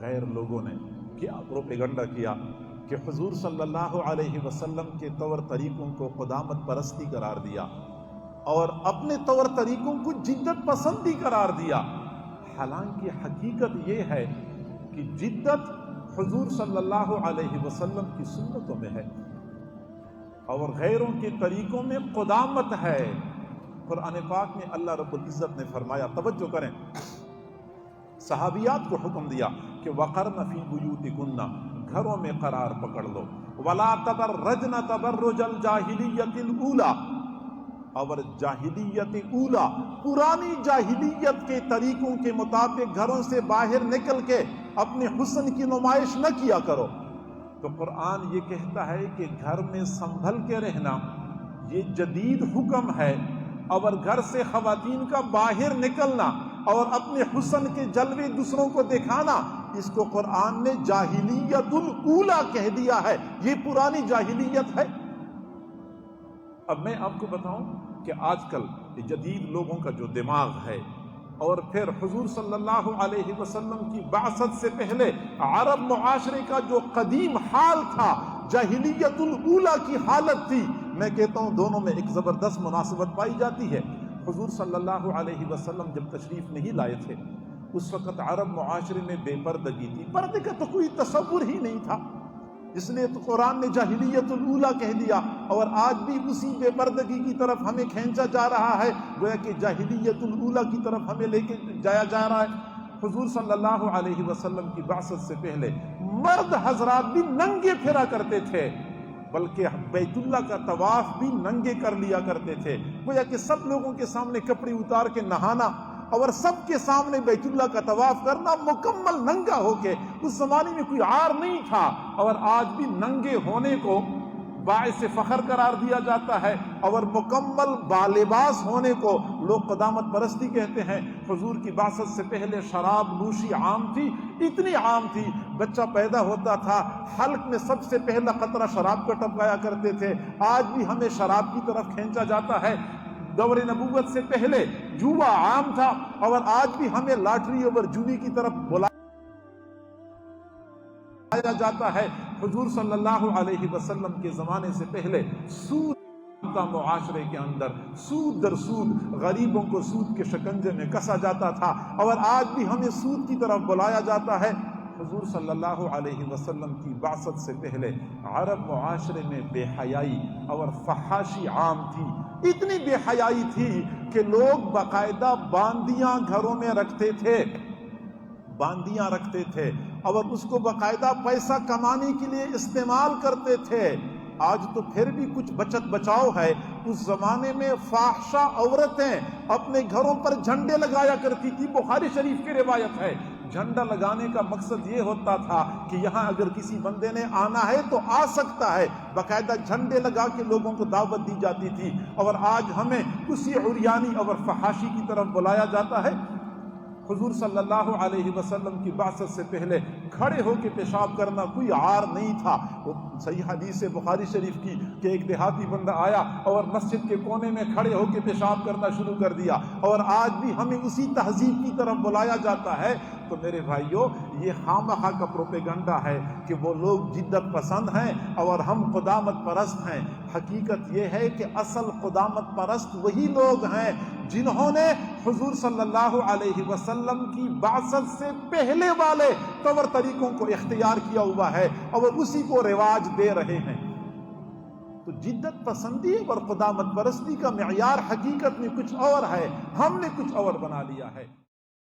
غیر لوگوں نے کیا پروپیگنڈا کیا کہ حضور صلی اللہ علیہ وسلم کے طور طریقوں کو قدامت پرستی قرار دیا اور اپنے طور طریقوں کو جدت پسندی قرار دیا۔ حالانکہ حقیقت یہ ہے کہ جدت حضور صلی اللہ علیہ وسلم کی سنتوں میں ہے اور غیروں کے طریقوں میں قدامت ہے۔ قرآن پاک میں اللہ رب العزت نے فرمایا، توجہ کریں، صحابیات کو حکم دیا کہ وَقَرْنَ فِي بُيُوتِكُنَّ، گھروں میں قرار پکڑ لو، وَلَا تَبَرَّجْنَ تَبَرُّجَ الْجَاهِلِيَّةِ الْأُولَى، اور جاہلیت اولا، پرانی جاہلیت کے طریقوں کے مطابق گھروں سے باہر نکل کے اپنے حسن کی نمائش نہ کیا کرو۔ تو قرآن یہ کہتا ہے کہ گھر میں سنبھل کے رہنا یہ جدید حکم ہے، اور گھر سے خواتین کا باہر نکلنا اور اپنے حسن کے جلوے دوسروں کو دکھانا، اس کو قرآن نے جاہلیت الاولا کہہ دیا ہے، یہ پرانی جاہلیت ہے۔ اب میں آپ کو بتاؤں کہ آج کل جدید لوگوں کا جو دماغ ہے، اور پھر حضور صلی اللہ علیہ وسلم کی بعثت سے پہلے عرب معاشرے کا جو قدیم حال تھا، جاہلیت الاولا کی حالت تھی، میں کہتا ہوں دونوں میں ایک زبردست مناسبت پائی جاتی ہے۔ حضور صلی اللہ علیہ وسلم جب تشریف نہیں لائے تھے، اس وقت عرب معاشرے میں بے پردگی تھی، پردے کا تو کوئی تصور ہی نہیں تھا، اس لیے تو قرآن نے جاہلیت الاولا کہہ دیا، اور آج بھی اسی بے پردگی کی طرف ہمیں کھینچا جا رہا ہے، گویا کہ جاہلیت الاولا کی طرف ہمیں لے کے جایا جا رہا ہے۔ حضور صلی اللہ علیہ وسلم کی بعثت سے پہلے مرد حضرات بھی ننگے پھرا کرتے تھے، بلکہ بیت اللہ کا طواف بھی ننگے کر لیا کرتے تھے، گویا کہ سب لوگوں کے سامنے کپڑے اتار کے نہانا اور سب کے سامنے بیت اللہ کا طواف کرنا مکمل ننگا ہو کے، اس زمانے میں کوئی عار نہیں تھا، اور آج بھی ننگے ہونے کو باعث فخر قرار دیا جاتا ہے، اور مکمل بالباس ہونے کو لوگ قدامت پرستی کہتے ہیں۔ حضور کی بعثت سے پہلے شراب نوشی عام تھی، اتنی عام تھی، بچہ پیدا ہوتا تھا حلق میں سب سے پہلا قطرہ شراب کا ٹپکایا کرتے تھے۔ آج بھی ہمیں شراب کی طرف کھینچا جاتا ہے۔ دور نبوت سے پہلے جوا عام تھا، اور آج بھی ہمیں لاٹری اور جوئی کی طرف بلایا جاتا ہے۔ حضور صلی اللہ علیہ وسلم کے زمانے سے پہلے سود کا معاشرے کے اندر سود در سود غریبوں کو سود کے شکنجے میں کسا جاتا تھا، اور آج بھی ہمیں سود کی طرف بلایا جاتا ہے۔ حضور صلی اللہ علیہ وسلم کی بعثت سے پہلے عرب معاشرے میں بے حیائی اور فحاشی عام تھی، اتنی بے حیائی تھی کہ لوگ باقاعدہ باندیاں گھروں میں رکھتے تھے، باندیاں رکھتے تھے، اور اس کو باقاعدہ پیسہ کمانے کے لیے استعمال کرتے تھے۔ آج تو پھر بھی کچھ بچت بچاؤ ہے، اس زمانے میں فاحشہ عورتیں اپنے گھروں پر جھنڈے لگایا کرتی تھی، بخاری شریف کی روایت ہے۔ جھنڈا لگانے کا مقصد یہ ہوتا تھا کہ یہاں اگر کسی بندے نے آنا ہے تو آ سکتا ہے، باقاعدہ جھنڈے لگا کے لوگوں کو دعوت دی جاتی تھی، اور آج ہمیں اسی عریانی اور فحاشی کی طرف بلایا جاتا ہے۔ حضور صلی اللہ علیہ وسلم کی بعثت سے پہلے کھڑے ہو کے پیشاب کرنا کوئی عار نہیں تھا۔ وہ صحیح حدیث ہے بخاری شریف کی کہ ایک دیہاتی بندہ آیا اور مسجد کے کونے میں کھڑے ہو کے پیشاب کرنا شروع کر دیا، اور آج بھی ہمیں اسی تہذیب کی طرف بلایا جاتا ہے۔ تو میرے بھائیوں، یہ خامخواہ کا پروپیگنڈا ہے کہ وہ لوگ جدت پسند ہیں اور ہم قدامت پرست ہیں۔ حقیقت یہ ہے کہ اصل قدامت پرست وہی لوگ ہیں جنہوں نے حضور صلی اللہ علیہ وسلم کی بعثت سے پہلے والے طور طریقوں کو اختیار کیا ہوا ہے اور اسی کو رواج دے رہے ہیں۔ تو جدت پسندی اور قدامت پرستی کا معیار حقیقت میں کچھ اور ہے، ہم نے کچھ اور بنا لیا ہے۔